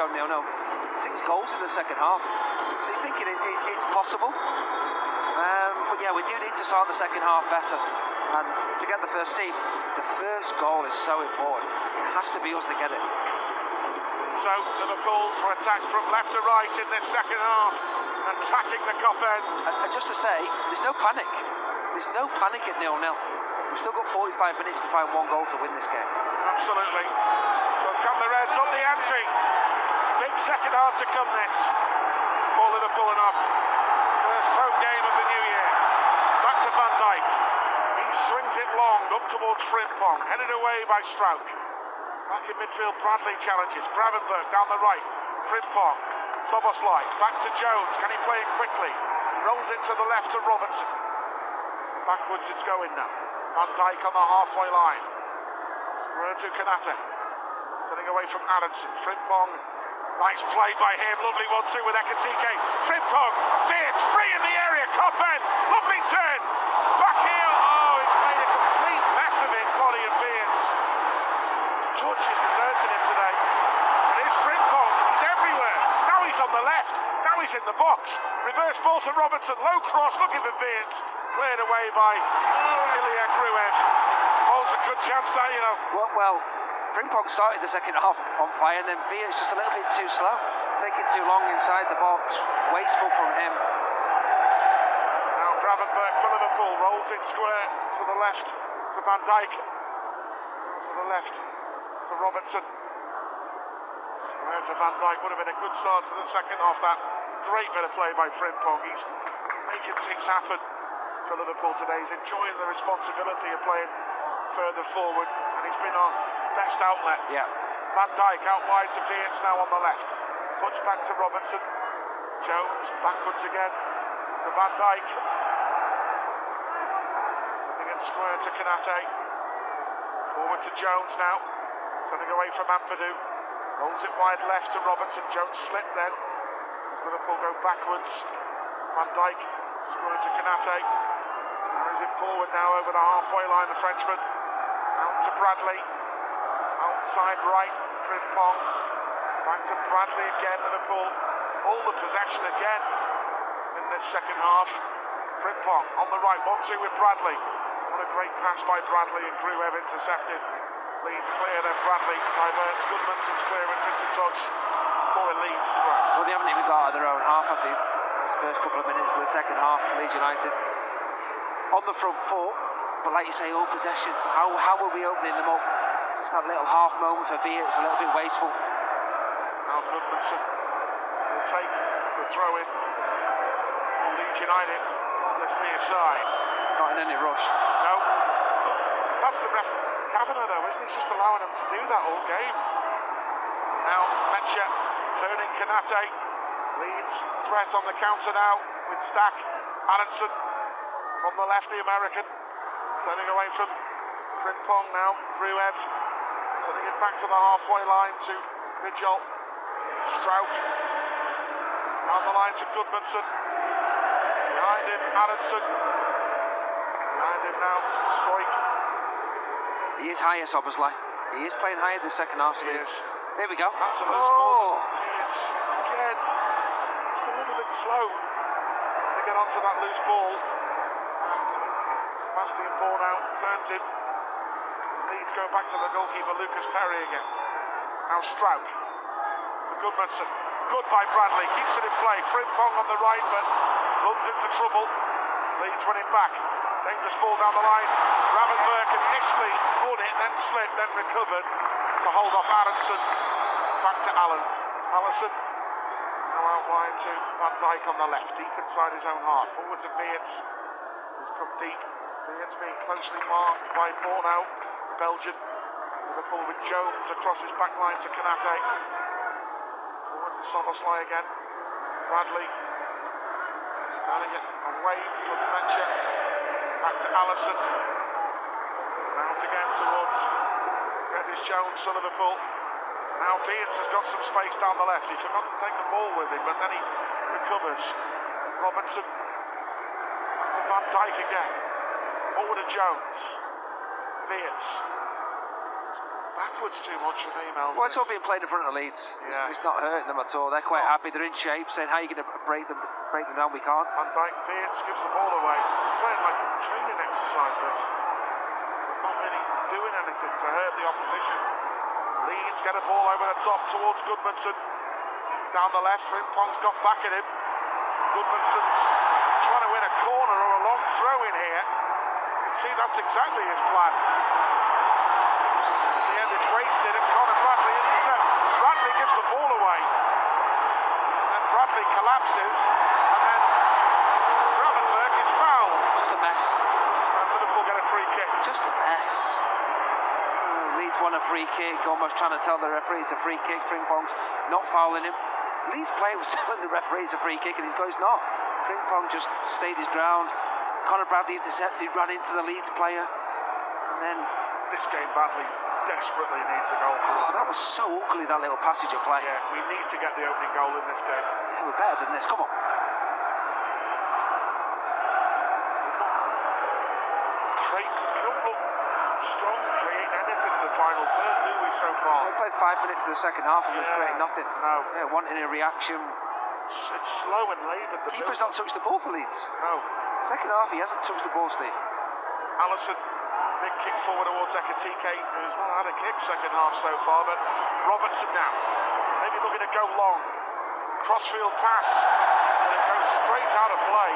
0-0. 6 goals in the second half. So you're thinking it's possible. But yeah, we do need to start the second half better. And to get the first goal is so important. It has to be us to get it. So Liverpool to attack from left to right in this second half, attacking the Kop end. And just to say, there's no panic. There's no panic at 0-0. We've still got 45 minutes to find 1 goal to win this game. Absolutely. So come the Reds on the ante. Big second half to come this for Liverpool and up. First home game of the new year. Back to Van Dijk. He swings it long up towards Frimpong. Headed away by Struijk. Back in midfield, Bradley challenges. Gravenberg down the right. Frimpong. Szoboszlai. Back to Jones. Can he play it quickly? Rolls it to the left to Robertson. Backwards it's going now. Van Dijk on the halfway line. Square to Konate. Turning away from Aronson. Frimpong. Nice play by him. Lovely 1-2 with Ekitike. Frimpong. It's free in the area. Kop end. Lovely turn. Back heel. Oh, he made a complete mess of it. Body and Beards. His touch is deserting him today. And here's Frimpong. He's everywhere. Now he's on the left. Now he's in the box. Reverse ball to Robertson. Low cross. Looking for Beards. Cleared away by Ilya Gruev. Oh, it's a good chance that, you know. Well, Frimpong started the second half on fire, and then Beards just a little bit too slow. Taking too long inside the box. Wasteful from him. Now Gravenberg for Liverpool. Rolls it square to the left to Van Dijk. To the left to Robertson. Square to Van Dijk. Would have been a good start to the second half. That great bit of play by Frimpong. He's making things happen for Liverpool today. He's enjoying the responsibility of playing further forward, and he's been our best outlet. Yeah. Van Dijk out wide to Beards now on the left. Touch back to Robertson. Jones backwards again to Van Dijk. Turning it square to Konate. Forward to Jones now. Turning away from Ampadu. Rolls it wide left to Robertson. Jones slipped then. As Liverpool go backwards. Van Dijk square to Konate. Carries it forward now over the halfway line, the Frenchman. Out to Bradley. Outside right, Frimpong. Back to Bradley again, Liverpool. All the possession again in this second half. Frimpong on the right, 1-2 with Bradley. What a great pass by Bradley, and Gruev intercepted. Leeds clear, then Bradley diverts Goodmanson's clearance into touch for a Leeds throw. Well, they haven't even got out of their own half, I think. This first couple of minutes of the second half, Leeds United on the front foot, but like you say, all possession. How are we opening them up? Just that little half moment for Beards, a little bit wasteful. Now Goodmanson will take the throw in for Leeds United on this near side. Not in any rush. No. That's the ref. Kavanagh though, isn't he? He's just allowing them to do that all game. Now Mencha turning Konate. Leeds threat on the counter now with Stack. Aronson on the left, the American. Turning away from Frimpong now. Gruev turning it back to the halfway line to Vigil. Struijk. Down the line to Goodmanson. Behind him, Aronson. Behind him now, Struijk. He is higher, Szoboszlai. He is playing higher the second half, Steve. Yes. Here we go. That's a loose ball. It's again just a little bit slow to get onto that loose ball. And Sebastian Bourne out turns him. Leeds go back to the goalkeeper, Lucas Perry again. Now Struijk to Goodmanson. Good by Bradley, keeps it in play. Frimpong on the right, but runs into trouble. Leeds win it back. Dangerous ball down the line. Gravenberg initially won it, then slipped, then recovered to hold off Aronson. Back to Allen. Allison now out wide to Van Dijk on the left, deep inside his own half. Forward to Beards, who's come deep. Beards being closely marked by Bornau, the Belgian. Liverpool with Jones across his back line to Konate. Forward to Szoboszlai again. Bradley turning it away from Mencha. Back to Allison. Out again towards Curtis Jones to Liverpool. Now Beards has got some space down the left. He forgot to take the ball with him, but then he recovers. Robertson. Back to Van Dijk again. Forward to Jones. Beards. backwards too much for me, Mel. Well, it's all being played in front of Leeds. Yeah. It's not hurting them at all. They're quite happy. They're in shape, saying, how are you going to break them down? We can't. Van Dijk Beerts gives the ball away. Playing like a training exercise, this. Not really doing anything to hurt the opposition. Leeds get a ball over the top towards Goodmanson. Down the left, Frimpong's got back at him. Goodmanson's trying to win a corner or a long throw in here. You can see that's exactly his plan. In the end, it's wasted, and Conor Bradley intercepts. Bradley gives the ball away. And then Bradley collapses, and then Gravenberch is fouled. Just a mess. And Liverpool get a free kick. Just a mess. Leeds won a free kick, almost trying to tell the referee it's a free kick. Frimpong's not fouling him. Leeds player was telling the referee it's a free kick, and he's going, it's not. Frimpong just stayed his ground. Conor Bradley intercepted, ran into the Leeds player, and then This game badly, desperately needs a goal for us. that was so ugly, that little passage of play. Yeah, we need to get the opening goal in this game. Yeah, we're better than this. Come on. We don't look strong, creating anything in the final third, do we, so far? We played 5 minutes of the second half and we've created nothing. No. Yeah, wanting a reaction. It's slow and laboured. Keeper's not touched the ball for Leeds. No. Second half, he hasn't touched the ball, Steve. Allison, big kick forward towards Ekatike, who's not had a kick second half so far, but Robertson now, maybe looking to go long. Crossfield pass, but it goes straight out of play.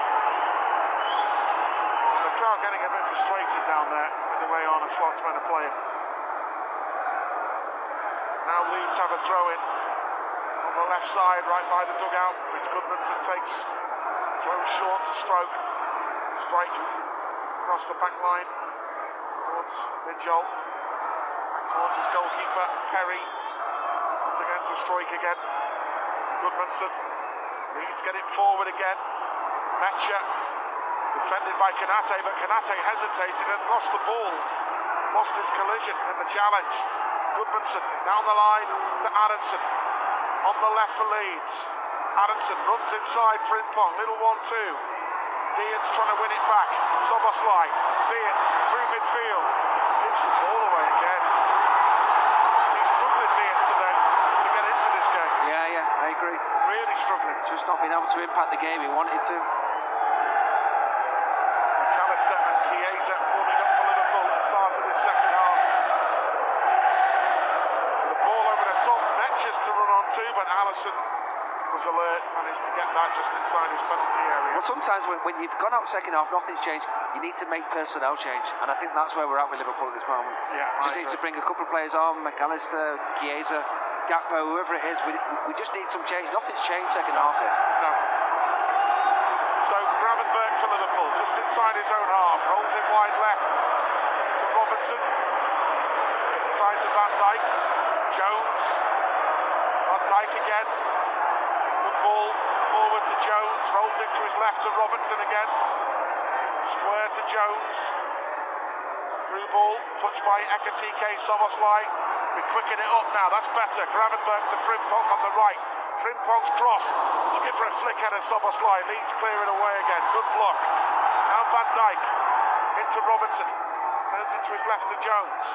And the crowd getting a bit frustrated down there with the way Arne Slot's men are playing. Now Leeds have a throw in on the left side, right by the dugout, which Goodmanson takes, throws short to Stroke. Strike across the back line towards Midjol, towards his goalkeeper Perry, once again to Strike again. Goodmanson, Leeds get it forward again. Metcha defended by Kanate, but Kanate hesitated and lost the ball, lost his collision in the challenge. Goodmanson down the line to Aronson, on the left for Leeds. Aronson runs inside Frimpong, little 1-2. Beards trying to win it back. Soboslai, Beards through midfield, gives the ball away again. He's struggling, Beards, today to get into this game. Yeah, I agree. Really struggling. Just not being able to impact the game he wanted to. McAllister and Chiesa warming up for Liverpool at the start of this second half. The ball over the top, Metches to run on to, but Allison was alert, managed to get that just inside his penalty area. Well, sometimes when you've gone out second half, nothing's changed, you need to make personnel change, and I think that's where we're at with Liverpool at this moment. Yeah, just need to bring a couple of players on, McAllister, Chiesa, Gakpo, whoever it is. We just need some change. Nothing's changed second half here. No. So Gravenberch for Liverpool, just inside his own half, rolls it wide left to Robertson, inside to Van Dijk, Jones, Van Dijk again. Ball forward to Jones, rolls it to his left to Robertson again. Square to Jones. Through ball, touched by Ekatike, Soboslai. We quicken it up now, that's better. Gravenberch to Frimpong on the right. Frimpong's cross, looking for a flick out of Soboslai. Leeds clear it away again, good block. Now Van Dijk into Robertson. Turns it to his left to Jones.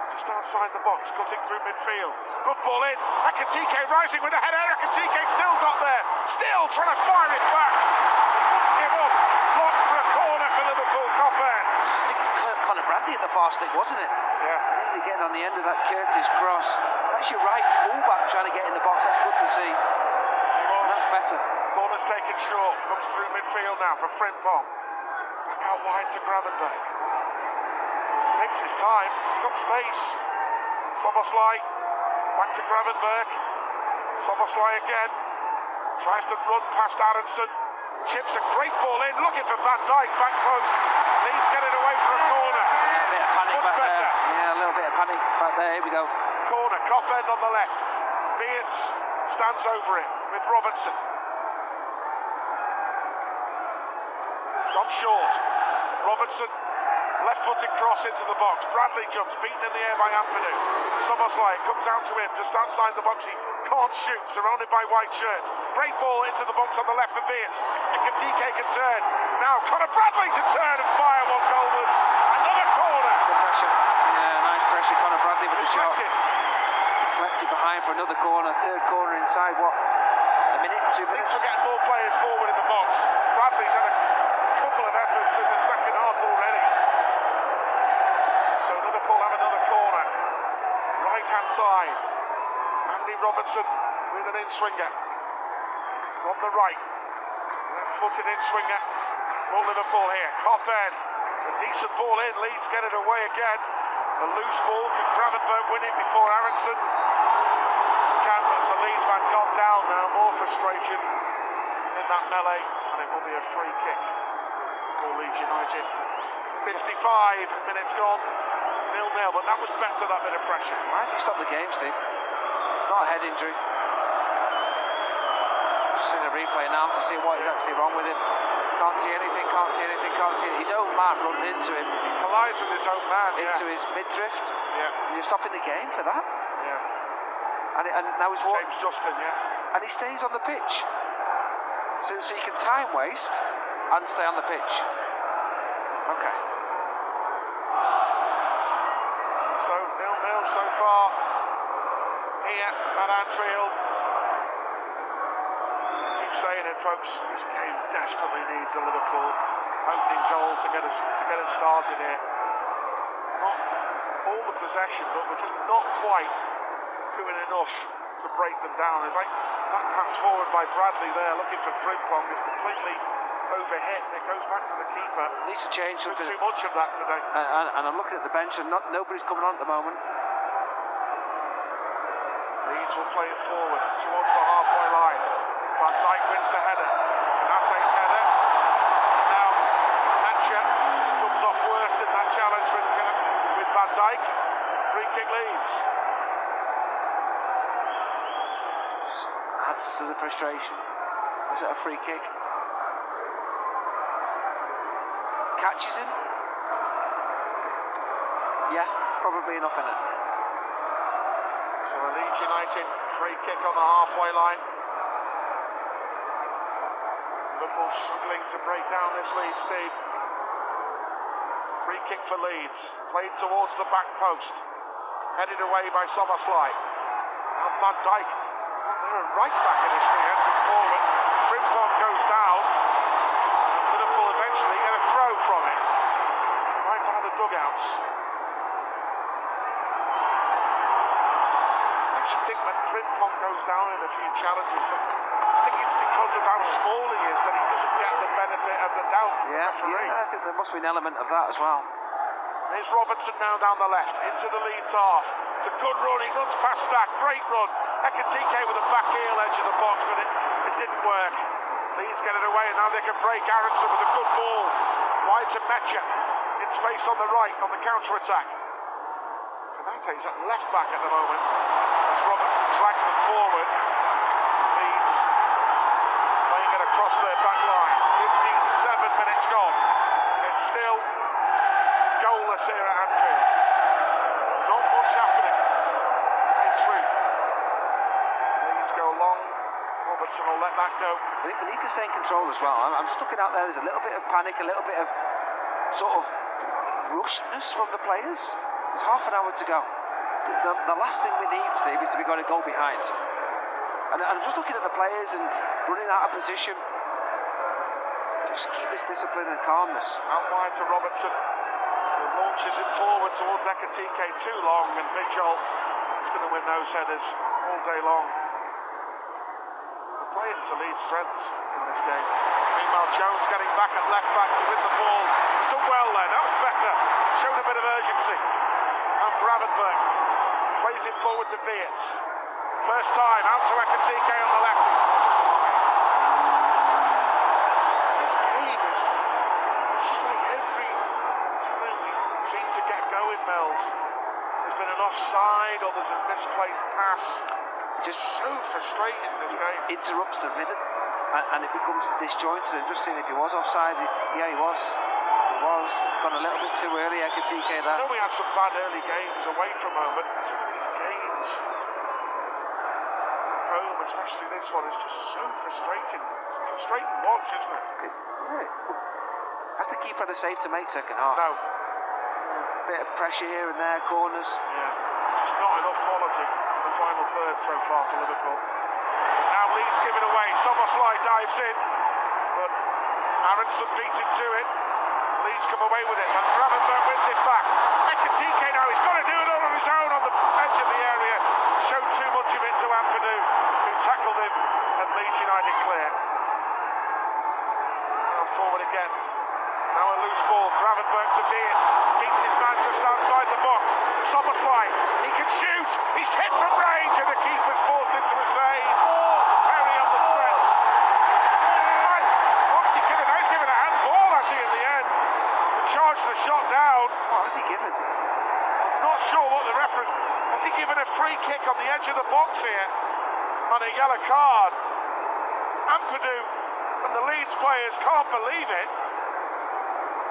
Just outside the box, cutting through midfield. Good ball in. Ekatike rising with a header. Ekatike still got there. Still trying to fire it back. He wouldn't give up. Blocked for a corner for Liverpool. Coppin. I think it was Conor Bradley at the far stick, wasn't it? Yeah. Nearly getting on the end of that Curtis cross. That's your right fullback trying to get in the box. That's good to see. That's better. Corner's taken short. Comes through midfield now for Frimpong. Back out wide to Gravenberch. Takes his time. He's got space. Soboslai. Back to Gravenberch. Soboslai again. Tries to run past Aronson. Chips a great ball in. Looking for Van Dijk. Back post. Leeds get it away for a corner. Yeah, a bit of panic Much back better. there. Yeah, a little bit of panic back there. Here we go. Corner. Cop end on the left. Beards stands over it with Robertson. It's gone short. Robertson. Left-footed cross into the box. Bradley jumps, beaten in the air by Ampadu. Soboslai comes out to him, just outside the box. He can't shoot, surrounded by white shirts. Great ball into the box on the left for Beers. Ekitike can turn. Now Conor Bradley to turn and fire one goalwards. Another corner. Good pressure. Yeah, nice pressure. Conor Bradley with the shot. Deflected behind for another corner. Third corner inside, what? A minute, 2 minutes? Leeds are getting more players forward in the box. Bradley's had a couple of efforts in the second half already. So Liverpool have another corner. Right-hand side. Andy Robertson with an in-swinger. From the right. Left-footed in-swinger for Liverpool here. Coppen. A decent ball in. Leeds get it away again. A loose ball. Can Gravenberg win it before Aronson? Can, but it's a Leeds man gone down now. More frustration in that melee. And it will be a free kick for Leeds United. 55 minutes gone. 0-0, but that was better, that bit of pressure. Why has he stopped the game, Steve? It's not a head injury. Just seeing a replay now to see what is actually wrong with him. Can't see anything, can't see anything, can't see it. His own man runs into him. He collides with his own man, into his mid-drift. Yeah. And you're stopping the game for that? Yeah. And now he's what? James Justin, yeah. And he stays on the pitch. So you can time waste and stay on the pitch. Okay. So 0-0 so far here at Anfield. I keep saying it, folks. This game desperately needs a Liverpool opening goal to get us started here. Not all the possession, but we're just not quite doing enough to break them down. It's like that pass forward by Bradley there, looking for Frimpong, is completely overhit. It goes back to the keeper. Needs to change something. Too much of that today. And I'm looking at the bench, and nobody's coming on at the moment. Leeds will play it forward towards the halfway line. Van Dijk wins the header. Nate's header. And now Natcher comes off worst in that challenge with Van Dijk. Free kick Leeds. Just adds to the frustration. Was it a free kick? Catches him? Yeah, probably enough in it. So a Leeds United free kick on the halfway line. Liverpool struggling to break down this Leeds team. Free kick for Leeds. Played towards the back post. Headed away by Soboslai. Now Van Dijk. They're a right back initially, heads it forward. Frimpong goes down. And Liverpool eventually get a throw from it. Right by the dugouts. I actually think when Frimpong goes down in a few challenges, I think it's because of how small he is that he doesn't get the benefit of the doubt. Yeah, I think there must be an element of that as well. Here's Robertson now down the left, into the Leeds half. It's a good run, he runs past Stack, great run. Ekitike with the back heel edge of the box, but it didn't work. Leeds get it away, and now they can break. Aronson with a good ball. Wide to Metcha, in space on the right, on the counter-attack. Konate's at left back at the moment, as Robertson drags them forward. Leeds playing it across their back line. 57 minutes gone. It's still goalless here at Anfield. Not much happening, in truth. Leeds go long. Robertson will let that go. We need to stay in control as well. I'm just looking out there. There's a little bit of panic, a little bit of sort of rushedness from the players. There's half an hour to go. The last thing we need, Steve, is to be going to go behind. And I'm just looking at the players and running out of position. Just keep this discipline and calmness. Out wide to Robertson. Who launches it forward towards Ekitike too long, and Big Joel is going to win those headers all day long. We're playing to Leeds' strengths in this game. Meanwhile, Jones getting back at left back to win the ball. He's done well there, that was better. Showed a bit of urgency. And Gravenberg plays it forward to Beers. First time out to Ekitike on the left. He's offside. This game is just like every time we seem to get going, Mel's. There's been an offside or there's a misplaced pass. Just so frustrating, this game. Interrupts the rhythm and it becomes disjointed. And just seeing if he was offside, yeah, he was. He was. Gone a little bit too early, Ekitike there. I know we had some bad early games away from home, but some of these games, especially this one, is just so frustrating. It's a frustrating watch, isn't it? Has the keeper had a save to make second half? No. Bit of pressure here and there, corners. Yeah, just not enough quality in the final third so far for Liverpool. Now Leeds give it away. Somersley dives in, but Aronson beats him to it. Leeds come away with it, and Gravenberch wins it back. Ekitike now, he's got to do it all on his own on the edge of the area. Showed too much of it to Ampadu, who tackled him, and Leeds United clear. Now forward again. Now a loose ball. Gravenberch to Beats. Beats his man just outside the box. Somersley, he can shoot. He's hit from range, and the keeper's forced into a save. Perry on the stretch. And what's he given? He's given a handball, has he, in the end? To charge the shot down. What has he given? I'm not sure what the referee... Has he given a free kick on the edge of the box here? On a yellow card. Ampadu and the Leeds players can't believe it.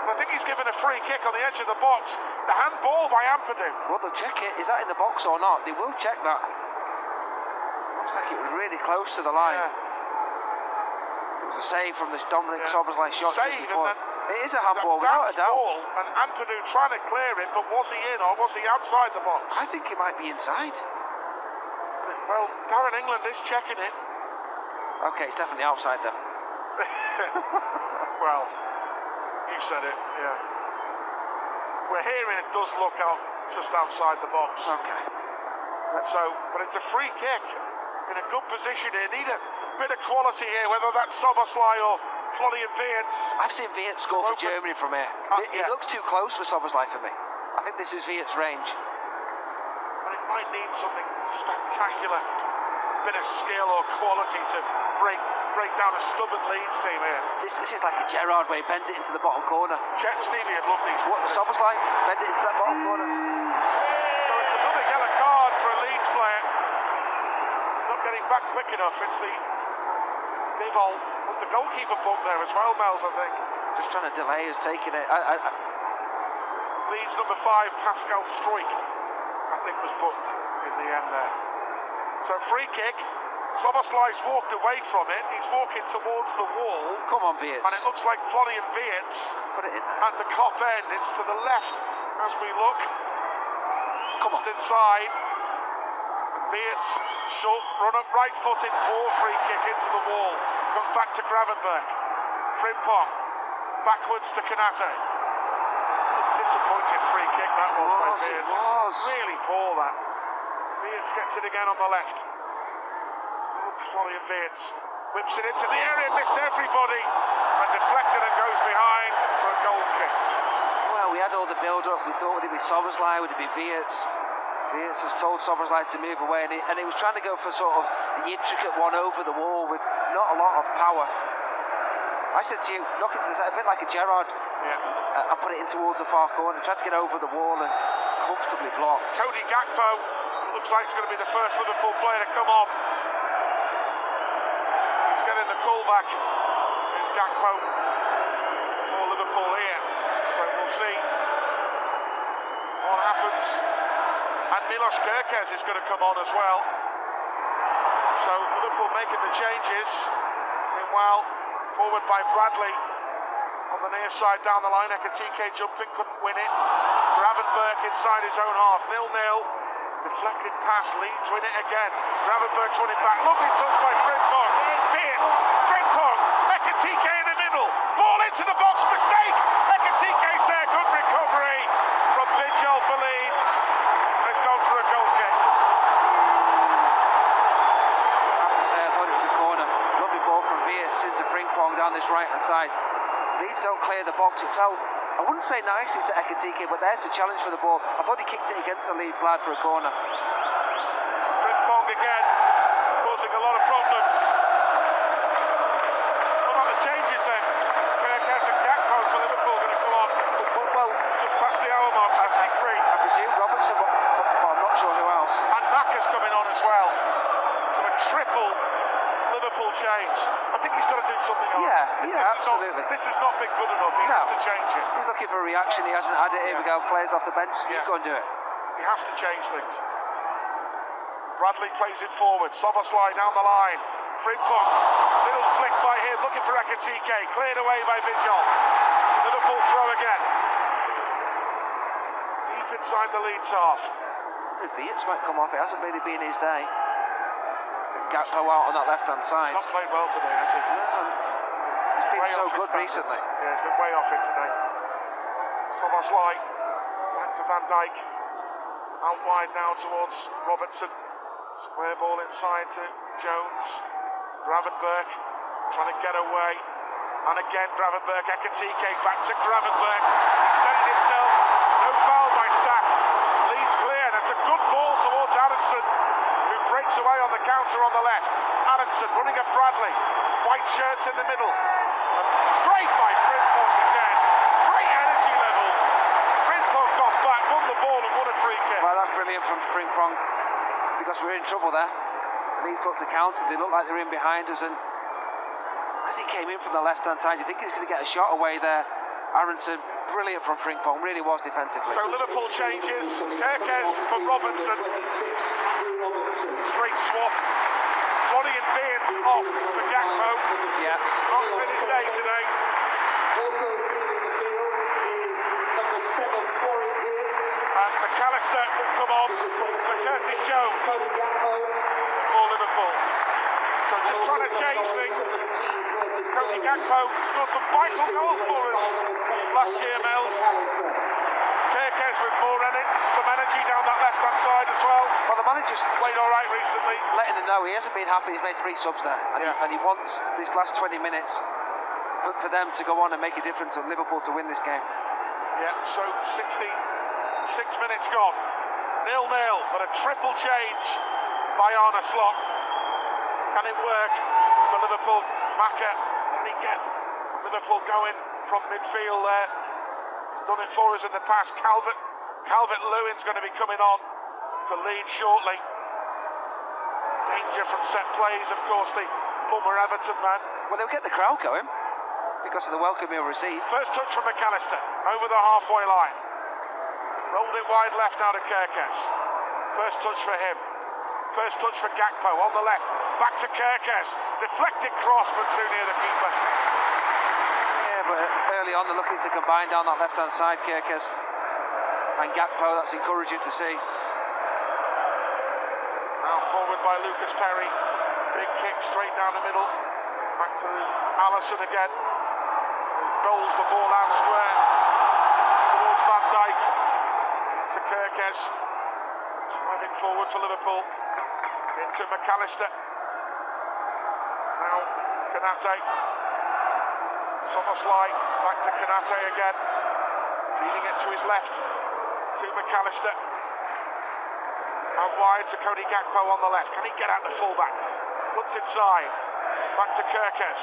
I think he's given a free kick on the edge of the box. The handball by Ampadu. Well, they'll check it. Is that in the box or not? They will check that. Looks like it was really close to the line. Yeah. It was a save from this Dominic Soboslai shot just before. It is a handball, without a doubt. Ball, and Ampadu trying to clear it, but was he in or was he outside the box? I think it might be inside. Well, Darren England is checking it. Okay, it's definitely outside then. Well, you said it, yeah. We're hearing it does look out just outside the box. Okay. So, but it's a free kick in a good position here. Need a bit of quality here, whether that's Soboslai or Florian Wirtz. I've seen Wirtz score for Germany from here. It looks too close for Soboslai for me. I think this is Wirtz's range. But it might need something spectacular, bit of skill or quality to break down a stubborn Leeds team here. This is like a Gerrard where he bent it into the bottom corner. Stevie would love these. What, Soboslai? Bend it into that bottom corner. So it's another yellow card for a Leeds player. Not getting back quick enough. It's the Bivol. Was the goalkeeper booked there as well, Mel's, I think. Just trying to delay us taking it. Leeds number 5, Pascal Struijk, I think was booked in the end there. So free kick. Soboslai's walked away from it. He's walking towards the wall. Come on, Wirtz. And it looks like Florian Wirtz Put it in. at the Kop end. It's to the left as we look. Come on. Just inside. Wirtz, short run up, right footed, poor free kick into the wall. Comes back to Gravenberch. Frimpong. Backwards to Kanate. Disappointing free kick that was by Wirtz. It was. Really poor that. Wirtz gets it again on the left. Florian Wirtz whips it into the area, missed everybody, and deflected and goes behind for a goal kick. Well, we had all the build-up. We thought would it be Soboslai, would it be Wirtz? Wirtz has told Soboslai to move away, and he was trying to go for sort of the intricate one over the wall with not a lot of power. I said to you, knock it to the side, a bit like a Gerrard, and put it in towards the far corner. Tried to get over the wall and comfortably blocked. Cody Gakpo looks like he's going to be the first Liverpool player to come on. He's getting the call back. Here's Gakpo for Liverpool here. So we'll see what happens. And Milos Kerkez is going to come on as well. So Liverpool making the changes. Meanwhile, forward by Bradley on the near side down the line. Ekitike jumping, couldn't win it. Gravenberch inside his own half. 0-0. Deflected pass, Leeds win it again. Gravenberch's running back. Lovely touch by Frimpong. Wirtz, Frimpong, Ekitike in the middle. Ball into the box, mistake. Ekitike's there, good recovery from Bidjol for Leeds. It's gone for a goal kick. I have to say, I thought it was a corner. Lovely ball from Wirtz into Frimpong down this right-hand side. Leeds don't clear the box. It felt, I wouldn't say nicely to Ekitike, but there to challenge for the ball. I thought he kicked it against the Leeds lad for a corner. Frimpong again, causing a lot of problems. What about the changes then? Kerkez and Gakpo for Liverpool going to come on. Well, Just past the hour mark, 63. I presume Robertson, but I'm not sure who else. And Macca's coming on as well. So a triple Liverpool change. I think he's got to do something else. Absolutely. This has not been good enough. He has to change it. He's looking for a reaction. He hasn't had it. Here we go. Players off the bench. You go and do it. He has to change things. Bradley plays it forward. Soboslai down the line. Frimpong, little flick by him, looking for Ekitike. Cleared away by Vigil. Liverpool throw again. Deep inside the Leeds half. If Vietz might come off, it hasn't really been his day. Gakpo out on that left-hand side. He's not played well today, has he? No, he's been Way so off good his recently. standards. Yeah, he's been way off it today. Soboslai, back to Van Dijk. Out wide now towards Robertson. Square ball inside to Jones. Gravenberch trying to get away. And again Gravenberch, Ekitike back to Gravenberch. He steadied himself. No foul by Stack. Leeds clear. That's a good ball towards Aronson, who breaks away on the counter on the left. Aronson running at Bradley. White shirts in the middle. And great by Frimpong again. Great energy levels. Frimpong got back, won the ball and won a free kick. Well, that's brilliant from Frimpong, because we're in trouble there. Leeds look to counter, they look like they're in behind us, and as he came in from the left-hand side, you think he's going to get a shot away there. Aronson, brilliant from Frimpong, really was defensively. So Liverpool changes. Kerkez for Robertson. Straight swap. Florian Beard off for Gakpo. Yeah. Not been his day today. Also in the field is number 7, Florian Beard. And McAllister will come on for Curtis Jones for Liverpool. So just trying to change things. Cody Gakpo scored some vital goals for us last year, Mills. Kerkez with more in it, some energy down that left-hand side as well. Well, the manager's Played all right recently. letting them know he hasn't been happy. He's made 3 subs there, and he wants this last 20 minutes for them to go on and make a difference and Liverpool to win this game. Yeah, so 66 minutes gone. 0-0, but a triple change by Arne Slot. Can it work for Liverpool? Maka, can he get Liverpool going from midfield there? He's done it for us in the past. Calvert-Lewin's going to be coming on for Leeds shortly. Danger from set plays, of course, the former Everton man. Well, they'll get the crowd going because of the welcome he'll receive. First touch from McAllister, over the halfway line. Rolled it wide left out of Kerkez. First touch for him. First touch for Gakpo on the left. Back to Kerkez. Deflected cross, but too near the keeper. Yeah, but early on they're looking to combine down that left-hand side, Kerkez and Gakpo. That's encouraging to see. Now forward by Lucas Perry. Big kick straight down the middle. Back to Allison again. Rolls the ball out square towards Van Dijk. To Kerkez. Driving forward for Liverpool. Into McAllister. Now Konate. Soboslai. Back to Konate again. Feeding it to his left. To McAllister. Out wide to Cody Gakpo on the left. Can he get out the fullback? Puts inside. Back to Kerkez.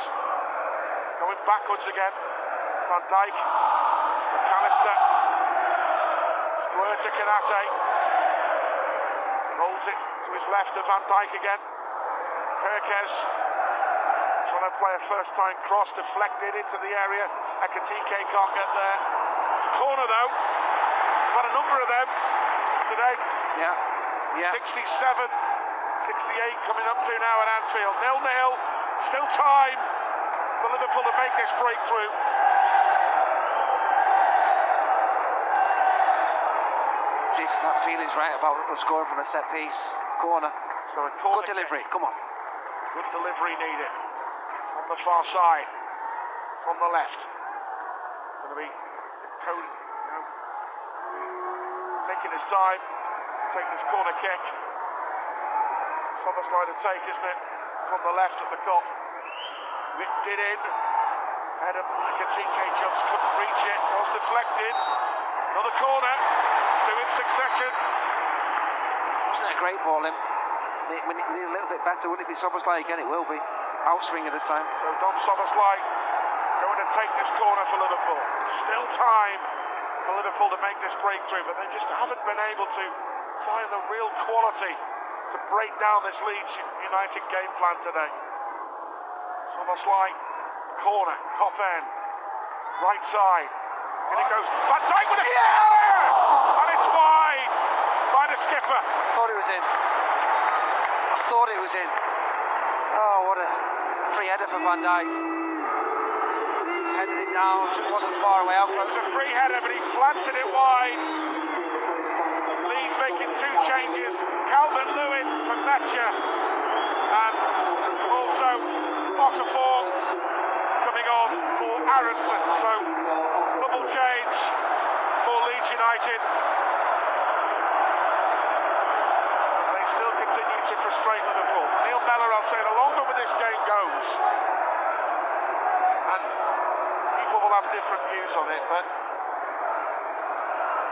Going backwards again. Van Dijk. McAllister. Square to Konate. Rolls it to his left to Van Dijk again. Kerkez. Trying to play a first-time cross. Deflected into the area. Ekitike can't get there. It's a corner though. We've had a number of them today. Yeah. 67, 68 coming up to now at Anfield. 0-0, still time for Liverpool to make this breakthrough. See if that feeling's right about scoring from a set piece. Corner. So a corner Good delivery, kick. come on. Good delivery needed. On the far side, from the left. Going to be Cody, taking his time. Take this corner kick. Soboslai to take, isn't it? From the left at the cop. Whipped it in. Head up, Ekitike jumps, couldn't reach it. Was deflected. Another corner. 2 in succession. Wasn't it a great ball in? We need a little bit better. Will it be Soboslai again? It will be. Outswinger this time. So Dom Soboslai going to take this corner for Liverpool. Still time for Liverpool to make this breakthrough, but they just haven't been able to find the real quality to break down this Leeds United game plan today. Soboslai, corner, cop end, right side. In it goes. Van Dijk with a and it's wide by the skipper. Thought it was in. thought it was in. Oh, what a free header for Van Dijk. Headed it down, just wasn't far away out. It was a free header, but he planted it wide. Leeds making 2 changes. Calvert-Lewin for Metja, and also Okafor coming on for Aronson. So double change for Leeds United. And they still continue to frustrate Liverpool. Neil Mellor, I'll say, the longer this game goes, and people will have different views on it, but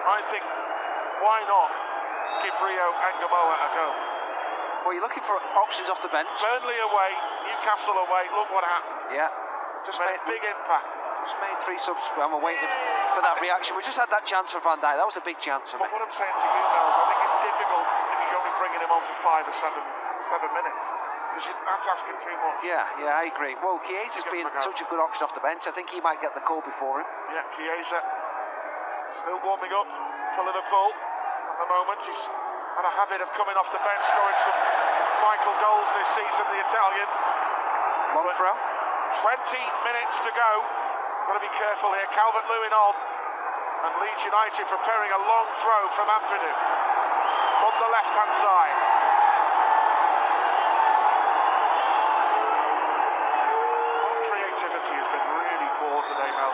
I think, why not give Rio and Gamoa a go? Well, you're looking for options off the bench. Burnley away, Newcastle away, look what happened. Yeah, just made Big impact. Just made 3 subs, and we're waiting for that reaction. We just had that chance for Van Dijk. That was a big chance for me. But what I'm saying to you, Mel's, I think it's difficult if you're only bringing him on for 5 or 7 minutes. Because that's asking too much. Yeah, I agree. Well, Chiesa's been such a good option off the bench. I think he might get the call before him. Yeah, Chiesa still warming up for Liverpool at the moment. He's had a habit of coming off the bench, scoring some vital goals this season, the Italian. Long throw. 20 minutes to go. Got to be careful here. Calvert-Lewin on, and Leeds United preparing a long throw from Ampadu from the left-hand side. Our creativity has been really poor today, Mel.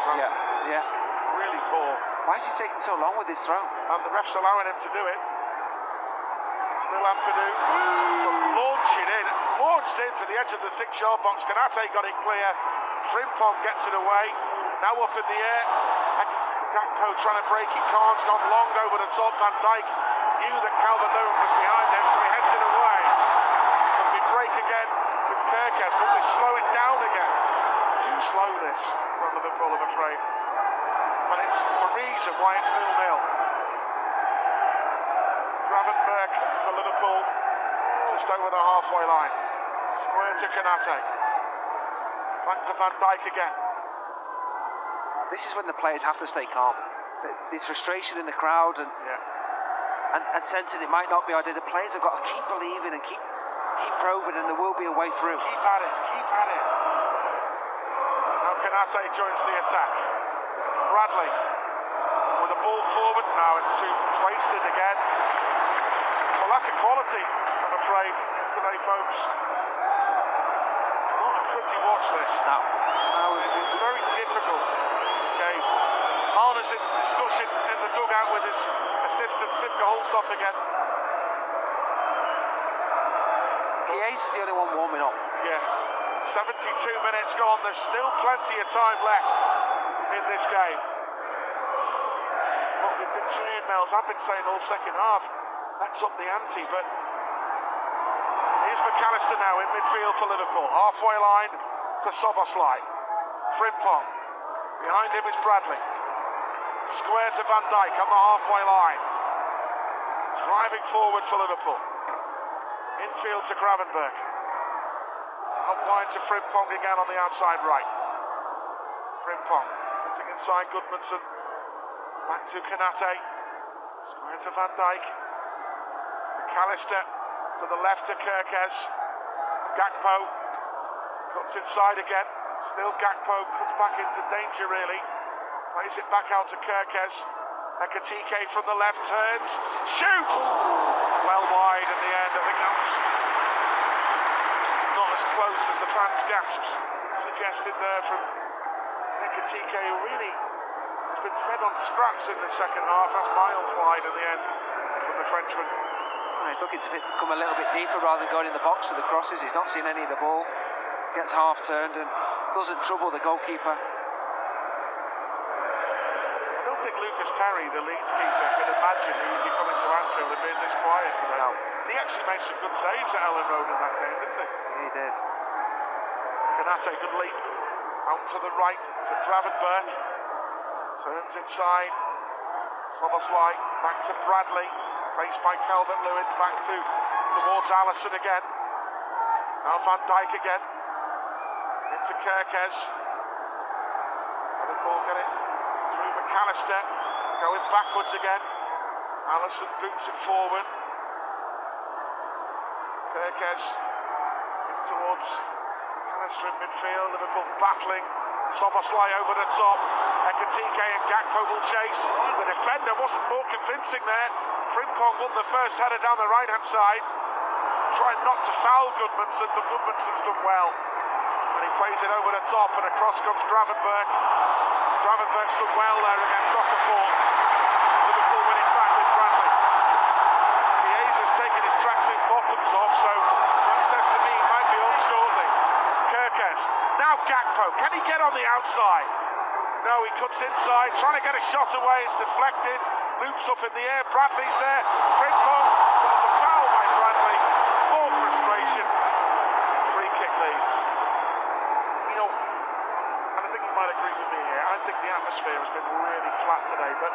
Yeah. Really poor. Why is he taking so long with his throw? And the ref's allowing him to do it. Still Ampadu to launch it in. Launched into the edge of the 6-yard box. Konate got it clear. Frimpong gets it away. Now up in the air. Gakpo trying to break it. Khan's gone long over the top. Van Dijk knew that Calvert-Lewin was behind him, so he heads it away. But we break again with Kerkez, but we slow it down again. It's too slow, this, from Liverpool, I'm afraid. And it's the reason why it's 0-0. Gravenberch for Liverpool, just over the halfway line. Square to Konate. Back to Van Dijk again. This is when the players have to stay calm. There's frustration in the crowd and sensing it might not be ideal. The players have got to keep believing and keep probing, and there will be a way through. Keep at it. Now Konate joins the attack. Bradley with the ball forward. Now it's wasted again. Well, lack of quality, I'm afraid, today, folks. It's not a pretty watch, this. No. It's very difficult game. Arna's in discussion in the dugout with his assistant, Sipka Holsoff again. Chiesa's the only one warming up. Yeah. 72 minutes gone. There's still plenty of time left in this game. What we've been saying, Mels, I've been saying all second half, let's up the ante, but here's McAllister now in midfield for Liverpool. Halfway line to Soboslai. Frimpong. Behind him is Bradley. Square to Van Dijk on the halfway line. Driving forward for Liverpool. Infield to Gravenberch. Up wide to Frimpong again on the outside right. Frimpong putting inside Goodmanson. Back to Konate. Square to Van Dijk. McAllister to the left to Kerkez. Gakpo cuts inside again. Still Gakpo cuts back into danger really. Plays it back out to Kerkez. Ekatike from the left turns. Shoots! Well wide in the end. I think that was not as close as the fans' gasps suggested there from Ekatike, who really has been fed on scraps in the second half. That's miles wide in the end from the Frenchman. He's looking to come a little bit deeper rather than going in the box for the crosses. He's not seen any of the ball. Gets half turned and doesn't trouble the goalkeeper. I don't think Lucas Perry, the Leeds keeper, could imagine he would be coming to Anfield and being this quiet today. No. So he actually made some good saves at Ellen Road in that game, didn't he? Yeah, he did. Konate, good leap. Out to the right to Gravenberch. Turns inside. Soboslai back to Bradley. Faced by Calvert-Lewin. Back towards Alisson again. Now Van Dijk again. Into Kerkez. Liverpool get it through McAllister. Going backwards again. Alisson boots it forward. Kerkez in towards McAllister in midfield. Liverpool battling. Soboslai over the top. Ekitike and Gakpo will chase. The defender wasn't more convincing there. Frimpong won the first header down the right hand side. Trying not to foul Goodmanson, but Goodmanson's done well. And he plays it over the top, and across comes Gravenberg. Gravenberg stood well there against Okafor. Liverpool win it back with Bradley. Chiesa's taken his tracksuit bottoms off, so that says to me he might be on shortly. Kerkez, now Gakpo, can he get on the outside? No, he cuts inside, trying to get a shot away, it's deflected, loops up in the air, Bradley's there, Frimpong, there's a foul by Bradley, more frustration, free kick Leeds. You know, and I think you might agree with me here, I think the atmosphere has been really flat today, but,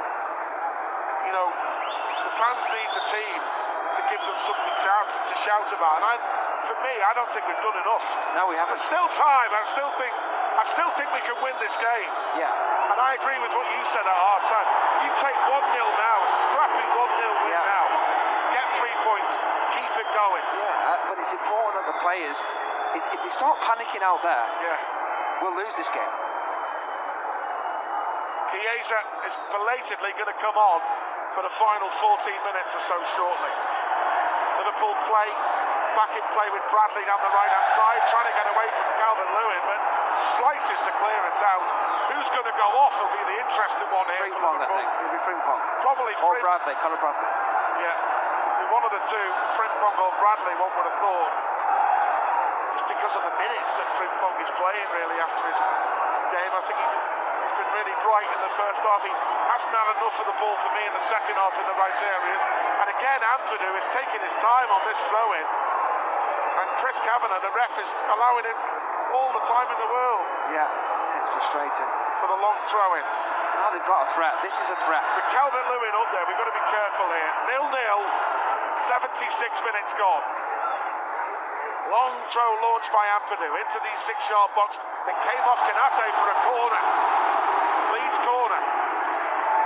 you know, the fans need the team to give them something to shout about, and for me, I don't think we've done enough. No, we haven't. There's still time. I still think we can win this game. Yeah. And I agree with what you said at half time. You take 1-0 now, a scrappy 1-0 win now. Get 3 points, keep it going. Yeah, but it's important that the players, if they start panicking out there, we'll lose this game. Chiesa is belatedly going to come on for the final 14 minutes or so shortly. Liverpool back in play with Bradley down the right hand side, trying to get away from Calvert-Lewin, but slices the clearance out. Who's going to go off will be the interesting one here. Frimpong, I think. It'll be Frimpong. Probably Or Bradley, Conor Bradley. Yeah, one of the two, Frimpong or Bradley, one would have thought. Just because of the minutes that Frimpong is playing really after his game. I think he's been really bright in the first half. He hasn't had enough of the ball for me in the second half in the right areas. And again, Ampadu is taking his time on this throw-in. And Chris Kavanagh, the ref, is allowing him all the time in the world. Yeah, it's frustrating. For the long throw-in. Now they've got a threat. This is a threat. With Calvert-Lewin up there, we've got to be careful here. 0-0, 76 minutes gone. Long throw launched by Ampadu into the 6-yard box. It came off Kanate for a corner. Leeds corner.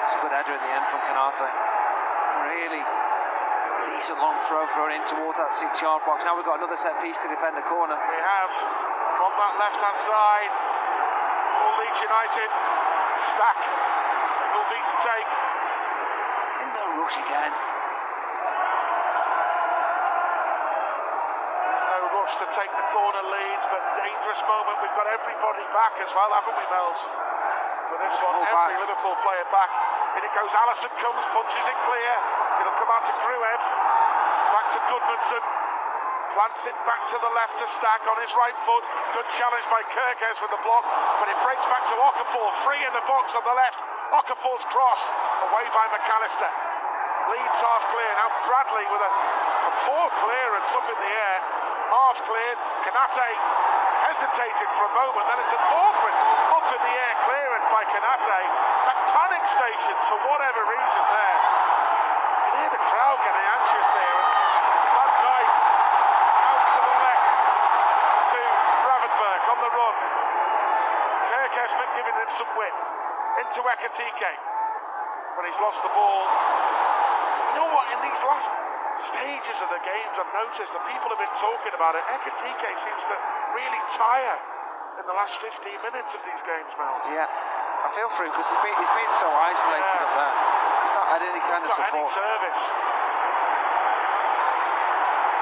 It's a good header in the end from Kanate. Really decent long throw thrown in towards that 6-yard box. Now we've got another set piece to defend the corner. We have from that left-hand side. All Leeds United. Stack will be to take. In no rush again. No rush to take the corner Leeds, but dangerous moment. We've got everybody back as well, haven't we, Mel's? For this one, every Liverpool player back. In it goes, Allison comes, punches it clear. It'll come out to Gruev. Back to Goodmanson. Plants it back to the left to Stack on his right foot. Good challenge by Kerkez with the block, but it breaks back to Okafor. Free in the box on the left. Okafor's cross away by McAllister. Leeds half clear. Now Bradley with a poor clearance up in the air. Half cleared. Kanate hesitated for a moment. Then it's an awkward up in the air clearance by Kanate. At panic stations for whatever reason there. You can hear the crowd getting anxious here. Van Dijk out to the left to Gravenberg on the run. Kerkez been giving him some width into Ekitike when he's lost the ball. You know what, in these last stages of the games I've noticed that people have been talking about it. Ekitike seems to really tire in the last 15 minutes of these games, Mel. Yeah, I feel for him because he's been so isolated up there. He's not had any kind of support. Any service.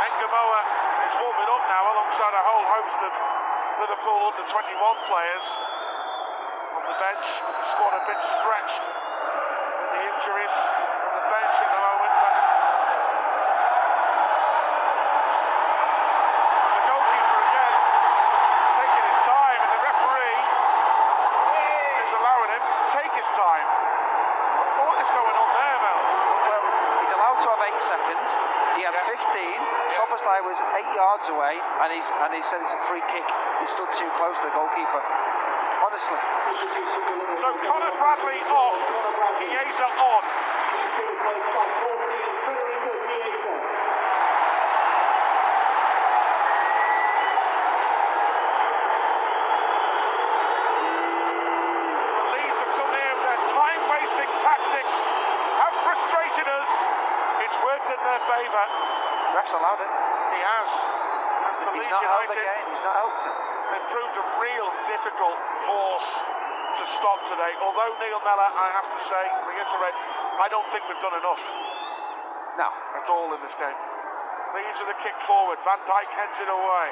Engamoa is warming up now alongside a whole host of Liverpool under-21 players on the bench. The squad a bit stretched with the injuries on the bench at the moment. But the goalkeeper again taking his time, and the referee is allowing him to take his time. What is going on there, Mel? Well, he's allowed to have 8 seconds. He had 15. Soboslai was 8 yards away, and he said it's a free kick. He stood too close to the goalkeeper. Honestly. So Conor Bradley off, Chiesa on. He's been replaced by 14, Federico Chiesa. Leeds have come here with their time-wasting tactics, have frustrated us. It's worked in their favour. Ref's allowed it. He has. As for He's Leeds not held the United, game. He's not helped it. they've proved a real difficult force to stop today. Although Neil Mellor, I have to say, reiterate, I don't think we've done enough No. at all in this game. Leeds with a kick forward. Van Dijk heads it away.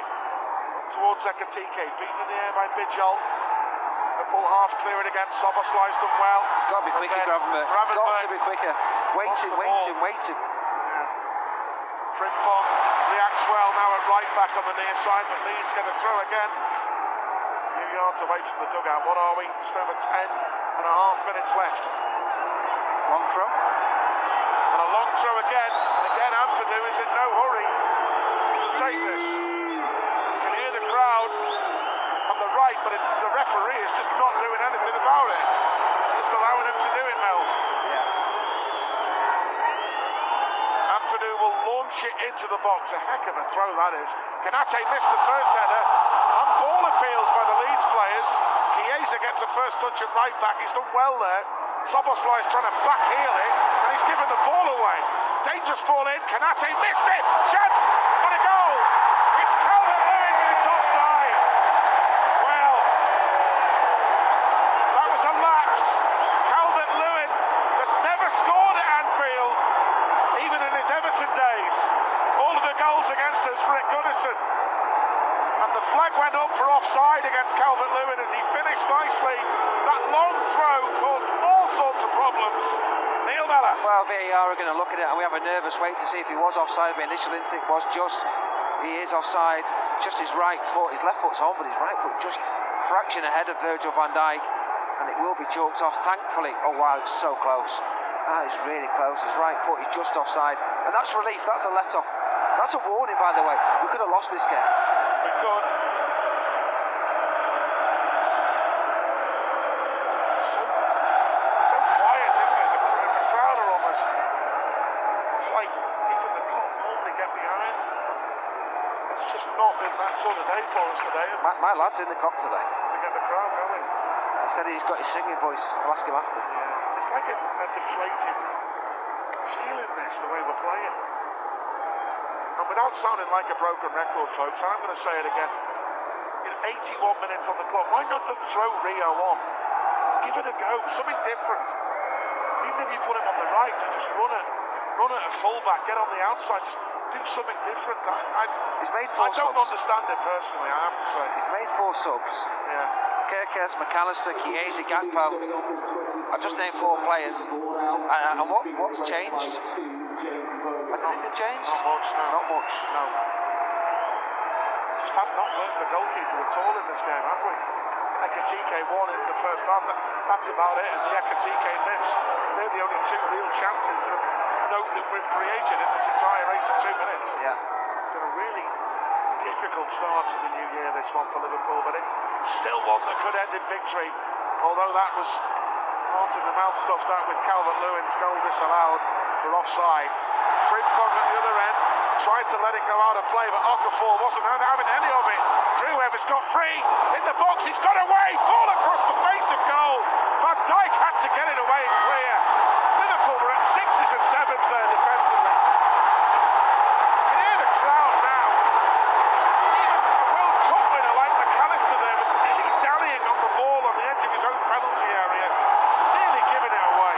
Towards Ekatike, beaten in the air by Bijol. Liverpool half clear it again. Soboslai's done well. Got to be quicker, Gravenberg. Got to be quicker. Waiting. Frimpong reacts well now at right back on the near side, but Leeds get a throw again. A few yards away from the dugout. What are we? Just over 10.5 minutes left. Long throw. And a long throw again. And again, Ampadu is in no hurry to take this. You can hear the crowd on the right, but the referee is just not doing anything about it. He's just allowing him to do it, Mel's. Yeah. Ampadu will launch it into the box. A heck of a throw that is. Kanate missed the first header. On ball appeals by the Leeds players. Chiesa gets a first touch at right back. He's done well there. Soboslai's trying to backheel it, and he's given the ball away. Dangerous ball in. Kanate missed it. Chance and a goal. It's Calvert-Lewin, but it's offside. Well, that was a lapse. Calvert-Lewin has never scored at Anfield, even in his Everton days. All of the goals against us were at Goodison. And the flag went up for offside against Calvert-Lewin as he finished nicely. That long throw caused all sorts of problems. Neil Mellor. Well, VAR are going to look at it, and we have a nervous wait to see if he was offside. My initial instinct was he is offside. Just his right foot, his left foot's on, but his right foot just fraction ahead of Virgil van Dijk, and it will be chalked off. Thankfully, oh wow, it's so close. That is really close. His right foot is just offside, and that's relief. That's a let-off. That's a warning, by the way. We could have lost this game. We could. So quiet, isn't it? The crowd are almost. It's like even the cop normally get behind. It's just not been that sort of day for us today, is it? My lad's in the cop today. To get the crowd going. He said he's got his singing voice. I'll ask him after. Yeah. It's like a deflated feeling this, the way we're playing. And without sounding like a broken record, folks, I'm going to say it again. In 81 minutes on the clock, why not just throw Rio on? Give it a go, something different. Even if you put him on the right, just run at a fullback, get on the outside, just do something different. He's made four I don't subs. understand it personally, I have to say. He's made 4 subs. Yeah. Kirkes, McAllister, Chiesa, Gakpo. I've just named 4 players. And what's changed? Has anything changed? Not much, no. Not much. No. Just have not learned the goalkeeper at all in this game, have we? Ekatike won in the first half. That's about it. And the Ekatike miss. They're the only 2 real chances of note that we've created in this entire 82 minutes. Yeah. Been a really difficult start to the new year, this one for Liverpool, but it's still one that could end in victory. Although that was heart in the mouth stuff, that with Calvert-Lewin's goal disallowed for offside. Frimpong at the other end tried to let it go out of play, but Okafor wasn't having any of it. Drew Evans got free in the box, he's got away, ball across the face of goal. Van Dijk had to get it away and clear. Liverpool were at 6s and 7s there defensively. You can hear the crowd now. Even a World Cup winner like McAllister there was dilly-dallying on the ball on the edge of his own penalty area, nearly giving it away.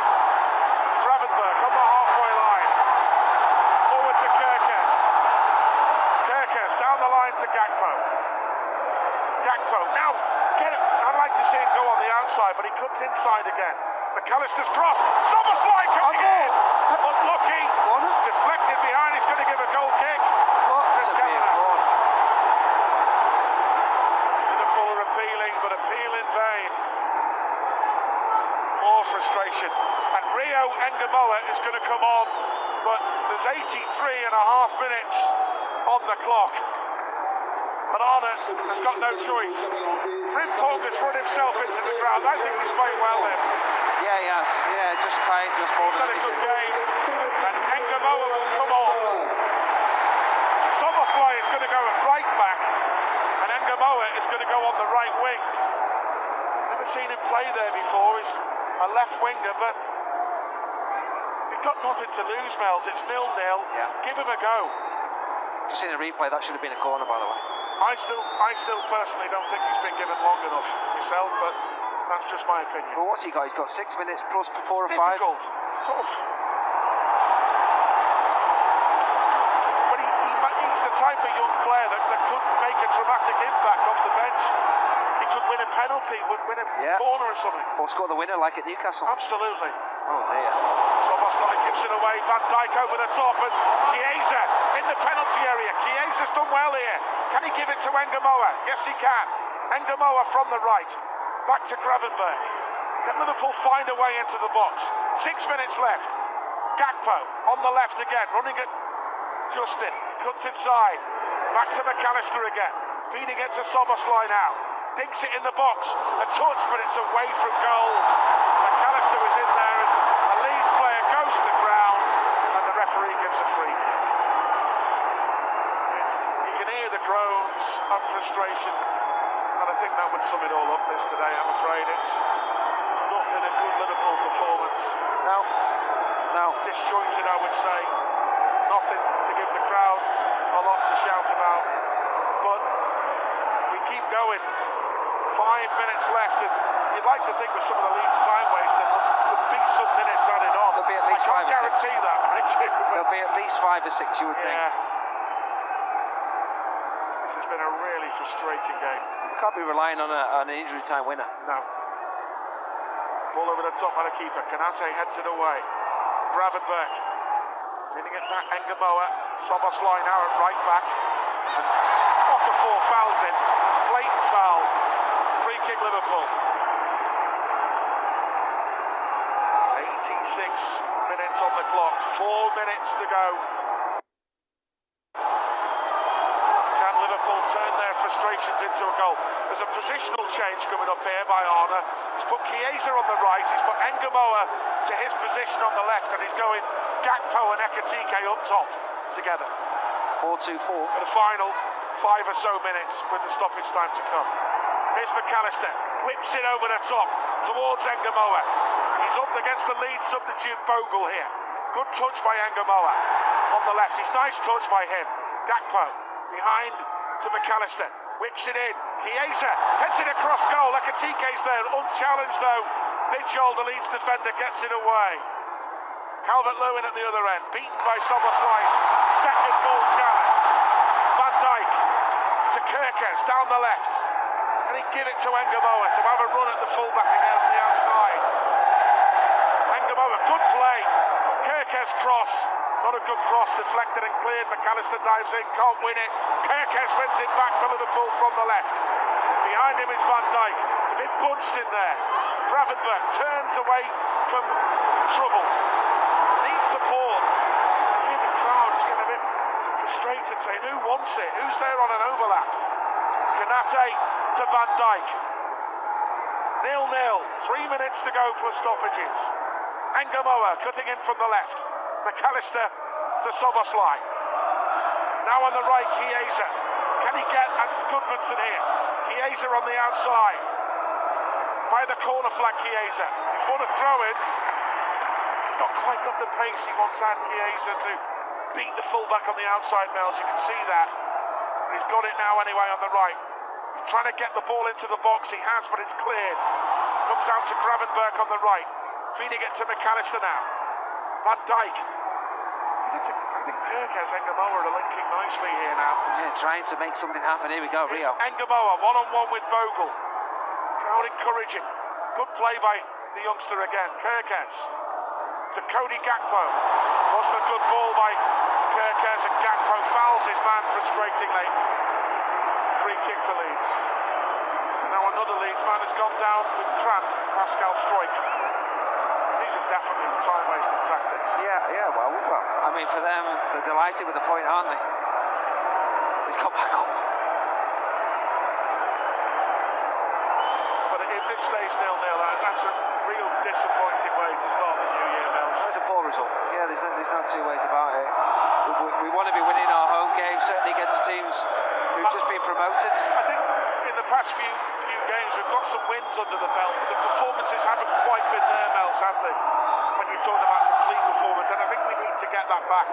Gravenberg on the halfway line. Forward to Kirkes. Kirkes down the line to Gakpo. Gakpo, now get it. I'd like to see him go on the outside, but he cuts inside again. McAllister's cross. Soboslai coming in. Unlucky. Deflected behind. He's going to give a goal kick. Liverpool are appealing, but appeal in vain. More frustration. And Rio Engamoa is going to come on, but there's 83.5 minutes on the clock. And Arnott has got no choice. Frimpong has run himself into the ground. I think he's playing well there. Yeah, he has. Yeah, just tight, just more He's had a good game. And Engamoa will come on. Soboslai is going to go at right back, and Engamoa is going to go on the right wing. Never seen him play there before. He's a left winger, but we've got nothing to lose, Mels. It's 0-0. Yeah. Give him a go. Just in a replay, that should have been a corner, by the way. I still personally don't think he's been given long enough myself, but that's just my opinion. Well, what's he got? He's got 6 minutes plus 4 or 5. Difficult. Tough. But he's the type of young player that could make a dramatic impact off the bench. He could win a penalty, would win a corner or something. Or score the winner like at Newcastle. Absolutely. Oh dear. Szoboszlai gives it away, Van Dijk over the top, and Chiesa in the penalty area. Chiesa's done well here. Can he give it to Engamoa? Yes, he can. Engamoa from the right. Back to Gravenberch. Can Liverpool find a way into the box? 6 minutes left. Gakpo on the left again, running at Justin. Cuts inside. Back to McAllister again. Feeding it to Szoboszlai now. Dinks it in the box. A touch, but it's away from goal. McAllister was in there, and the Leeds player goes to the ground, and the referee gives a free kick. You can hear the groans of frustration, and I think that would sum it all up this today, I'm afraid. It's not been a good Liverpool performance. No. Disjointed, I would say. Nothing to give the crowd a lot to shout about. But we keep going. 5 minutes left, and you'd like to think with some of the Leeds time wasted, there'll be some minutes added on. There'll be at least 5 or 6. I can't guarantee that, There'll be at least 5 or 6, you would think. This has been a really frustrating game. You can't be relying on an injury time winner. No. Ball over the top by the keeper. Kanate heads it away. Gravenberch. Winning it back. Engamoa. Szoboszlai now at right back. And Okafor fouls him. Blatant foul. Free kick Liverpool. 86 minutes on the clock. 4 minutes to go. Can Liverpool turn their frustrations into a goal? There's a positional change coming up here by Arna. He's put Chiesa on the right, he's put Engamoa to his position on the left, and he's going Gakpo and Ekitike up top together. 4-2-4. For the final 5 or so minutes with the stoppage time to come. Here's McAllister, whips it over the top towards Engamoa. He's up against the Leeds substitute Bogle here. Good touch by Engamoa on the left. It's nice touch by him. Gakpo behind to McAllister. Whips it in. Chiesa heads it across goal. Ekitike's there. Unchallenged though. Bijol, the Leeds defender, gets it away. Calvert-Lewin at the other end. Beaten by Szoboszlai's second goal challenge. Van Dijk to Kerkez down the left. And he give it to Engamoa to have a run at the fullback again on the outside. Engamoa, good play. Kerkez cross. Not a good cross, deflected and cleared. McAllister dives in, can't win it. Kerkez wins it back for Liverpool from the left. Behind him is Van Dijk. It's a bit bunched in there. Gravenberch turns away from trouble. Needs support. You hear the crowd just getting a bit frustrated, saying, who wants it? Who's there on an overlap? Kanate to Van Dijk. 0-0. 3 minutes to go plus stoppages. Engamoa cutting in from the left. McAllister to Szoboszlai. Now on the right, Chiesa. Can he get at Goodmanson here? Chiesa on the outside. By the corner flag, Chiesa. He's won a throw in. He's not quite got the pace he once had, Chiesa, to beat the fullback on the outside, Mel's. You can see that. But he's got it now anyway on the right. He's trying to get the ball into the box. He has, but it's cleared. Comes out to Gravenberch on the right. Feeding it to McAllister now. Van Dijk. I think Kerkez and Engamoa are linking nicely here now. Yeah, trying to make something happen. Here we go, Rio. Engamoa, one-on-one with Bogle. Crowd encouraging. Good play by the youngster again. Kerkez to Cody Gakpo. Was the good ball by Kerkez, and Gakpo fouls his man frustratingly. Free kick for Leeds. And now another Leeds man has gone down with cramp. Pascal Struijk. These are definitely time-wasting tactics. Yeah, well, I mean, for them, they're delighted with the point, aren't they? He's got back up. But if this stays 0-0, that's a real disappointing way to start the new year, Mel. That's a poor result. Yeah, there's no two ways about it. We want to be winning our home games, certainly against teams who've just been promoted. I think in the past few games, we've got some wins under the belt. The performances haven't quite been there, Mels, have they? When you're talking about complete performance, and I think we need to get that back.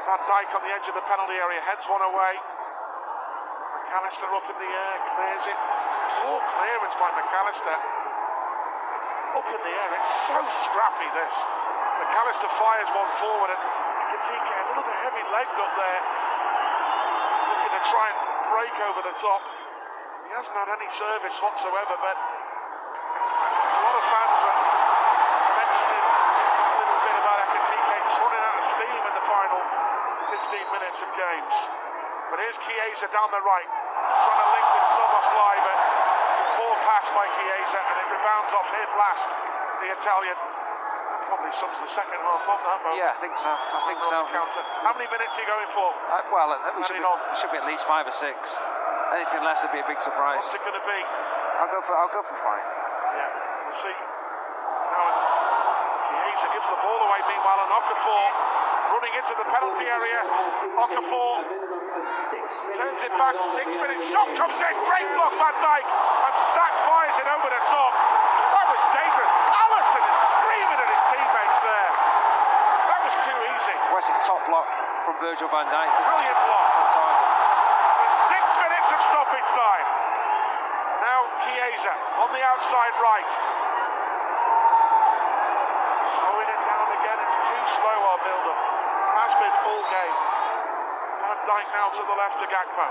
Van Dijk on the edge of the penalty area, heads one away. McAllister up in the air, clears it. It's a poor clearance by McAllister. It's up in the air, it's so scrappy this. McAllister fires one forward and Ekitike a little bit heavy legged up there, looking to try and break over the top. He hasn't had any service whatsoever, but a lot of fans were mentioning that little bit about Ekitike just running out of steam in the final 15 minutes of games. But here's Chiesa down the right, trying to link with Szoboszlai, but it's a poor pass by Chiesa and it rebounds off him last, the Italian. That probably sums the second half up, that moment. Yeah, I think so. I think so. How many minutes are you going for? Well, we should be at least 5 or 6. Anything less would be a big surprise. What's it going to be? I'll go for 5. Yeah, we'll see. Now, Chiesa gives the ball away, meanwhile, and Okafor running into the penalty area. Okafor turns it back, 6 minutes, shot comes in, great block Van Dijk, and Stack fires it over the top. That was dangerous. Alisson is screaming at his teammates there. That was too easy. Well, it's a top block from Virgil van Dijk. Brilliant block. On target. There's 6 minutes of stoppage time. Now Chiesa on the outside right. Slowing it down again, it's too slow our build-up. Has been all game. Van Dijk now to the left to Gakpo.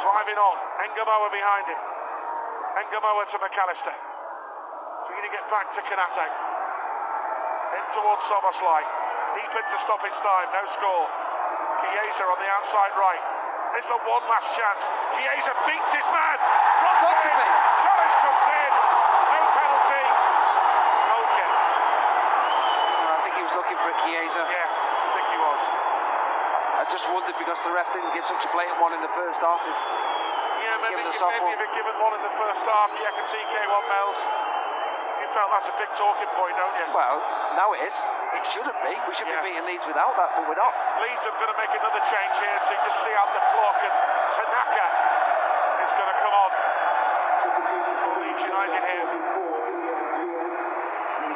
Driving on, Engamoa behind him. Engamoa to McAllister. Trying to get back to Konate. In towards Szoboszlai. Deep into stoppage time, no score. Chiesa on the outside right. Here's the one last chance. Chiesa beats his man. Runs in. Challenge comes in. No penalty. Goal kick. I think he was looking for it, Chiesa. Yeah, I think he was. I just wondered because the ref didn't give such a blatant one in the first half. Yeah, maybe if he'd given one in the first half, the Ekitike one, Mels. You felt that's a big talking point, don't you? Well, now it is. It shouldn't be. We should be beating Leeds without that, but we're not. Leeds are going to make another change here to just see out the clock, and Tanaka is going to come on. Leeds United here.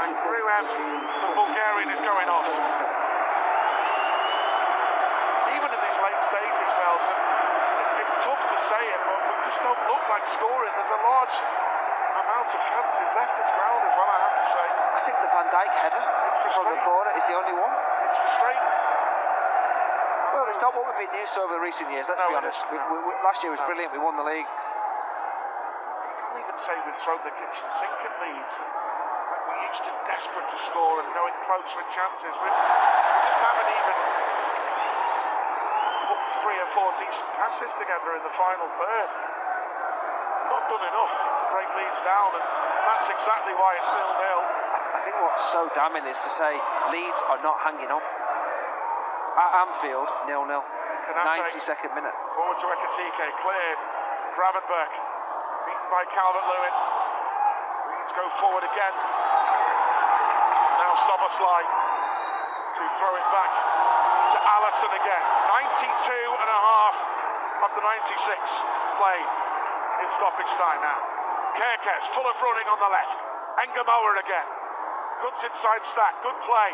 And Gruev, the Bulgarian, is going off. Even in these late stages, Mels, it's tough to say it, but we just don't look like scoring. There's a large amount of fans who've left this ground as well, I have to say. I think the Van Dijk header from the corner is the only one. It's frustrating. Well, it's not what we've been used to over recent years, let's be honest. Last year was brilliant, we won the league. You can't even say we've thrown the kitchen sink at Leeds. Like we used to, desperate to score and going close with chances. We just haven't even put 3 or 4 decent passes together in the final third. Not done enough to break Leeds down, and that's exactly why it's 0-0. I think what's so damning is to say Leeds are not hanging on. At Anfield, 0-0. 92nd minute. Forward to Ekitike, cleared. Gravenberch, beaten by Calvert-Lewin. Leeds go forward again. Now Szoboszlai to throw it back to Alisson again. 92.5 of the 96 played in stoppage time now. Kerkez full of running on the left. Engamoa again. Guts inside Stack, good play.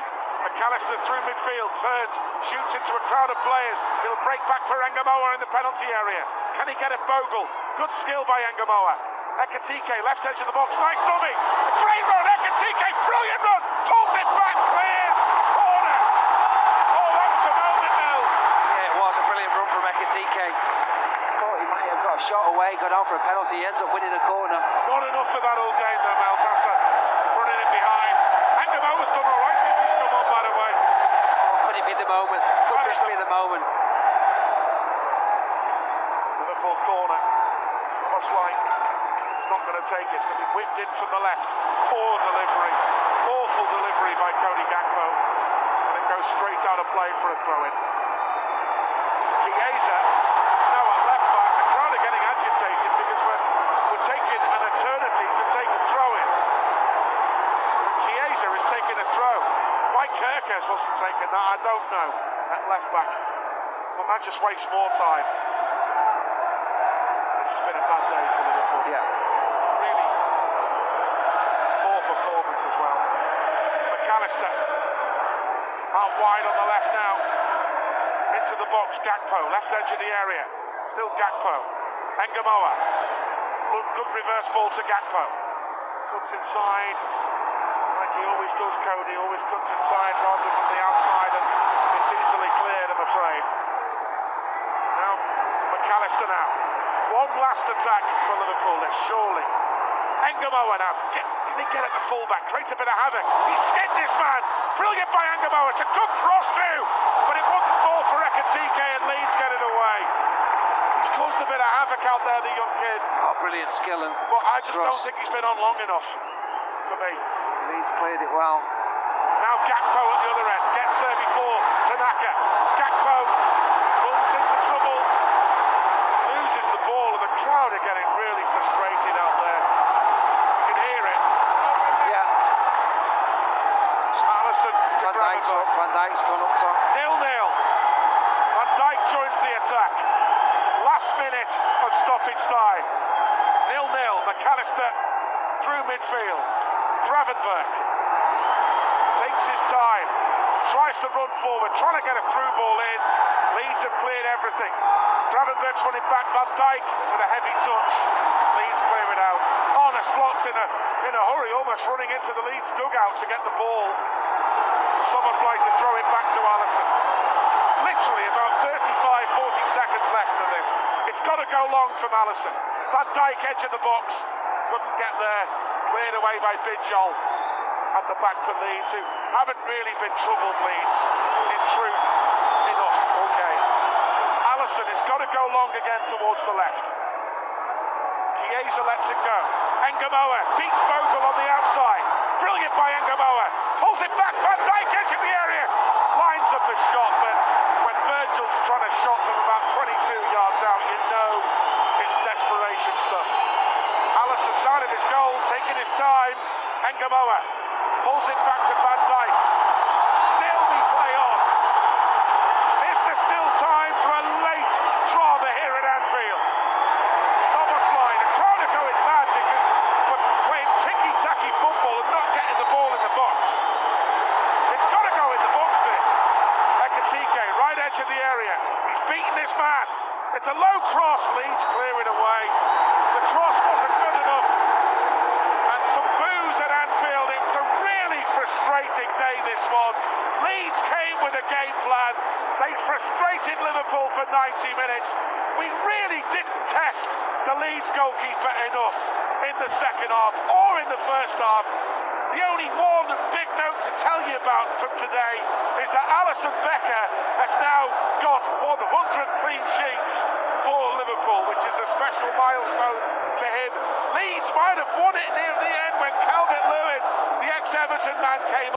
McAllister through midfield, turns, shoots into a crowd of players. He'll break back for Engamoa in the penalty area. Can he get it, Bogle? Good skill by Engamoa. Ekitike, left edge of the box, nice dummy. A great run, Ekitike, brilliant run. Pulls it back, clear. Corner. Oh, that was the moment, Mills. Yeah, it was a brilliant run from Ekitike. Thought he might have got a shot away, got out for a penalty, he ends up winning a corner. Not enough for that all game though, Mills. That's running in behind. Engamoa's done all right since he's come on, by the way. Oh, could it be the moment? Could this be the moment? Liverpool corner. Szoboszlai is not going to take it. It's going to be whipped in from the left. Poor delivery. Awful delivery by Cody Gakpo. And it goes straight out of play for a throw-in. Chiesa now at left back. The crowd are getting agitated because we're taking an eternity to take a throw-in. Chiesa is taking a throw. Why Kerkez wasn't taking that, I don't know. At left back. Well, that just wastes more time. This has been a bad day for Liverpool. Yeah. Really poor performance as well. McAllister out wide on the left now. box. Gakpo, left edge of the area. Still Gakpo. Engamoa. Good reverse ball to Gakpo. Cuts inside. Like he always does, Cody. Always cuts inside rather than from the outside, and it's easily cleared, I'm afraid. Now, McAllister now. One last attack for Liverpool, there, surely. Engamoa now. Can he get at the fullback? Creates a bit of havoc. He skinned this man. Brilliant by Engamoa. It's a good cross too. But it wouldn't fall for Ekatike, and Leeds get it away. He's caused a bit of havoc out there, the young kid. Oh, brilliant skill and But I just cross. don't think he's been on long enough for me. Leeds cleared it well. Now Gakpo at the other end. Gets there before Tanaka. Gakpo runs into trouble. Loses the ball, and the crowd are getting really frustrated out there. You can hear it. Yeah. Alisson to Gravenberch. Van Dijk's gone up top. 0-0. Van Dijk joins the attack. Last minute of stoppage time. 0-0. McAllister through midfield. Gravenberch takes his time. Tries to run forward. Trying to get a through ball in. Leeds have cleared everything. Gravenberch's running back. Van Dijk with a heavy touch. Leeds clear it out. Arne Slot's in a hurry, almost running into the Leeds dugout to get the ball. Someone likes to throw it back to Alisson. Literally about 35-40 seconds left of this. It's got to go long from Alisson. Van Dijk edge of the box. Couldn't get there. Cleared away by Bidjol at the back for Leeds, who haven't really been troubled, Leeds, in truth, enough. Okay. Alisson has got to go long again towards the left. Chiesa lets it go. Engamoa beats Vogel on the outside. Brilliant by Engamoa. Pulls it back. Van Dijk edge of the area. Lines up the shot, but when Virgil's trying to shot from about 22 yards out, you know it's desperation stuff. Alisson's out of his goal, taking his time. Engamoa pulls it back to Van Dijk. Still we play on. Is there still time for a late drama here at Anfield? Soboslai, the crowd are going mad because we're playing ticky-tacky football and not getting the ball in the box. It's got to go in the box, this. Ekatike, right edge of the area. He's beaten this man. It's a low cross, Leeds clear it away. The cross wasn't good enough. And some boos at Anfield. It was a really frustrating day, this one. Leeds came with a game plan. They frustrated Liverpool for 90 minutes. We really didn't test the Leeds goalkeeper enough in the second half or in the first half. The only one big note to tell you about from today is that Alisson Becker has now got 100 clean sheets for Liverpool, which is a special milestone for him. Leeds might have won it near the end when Calvert-Lewin, the ex-Everton man, came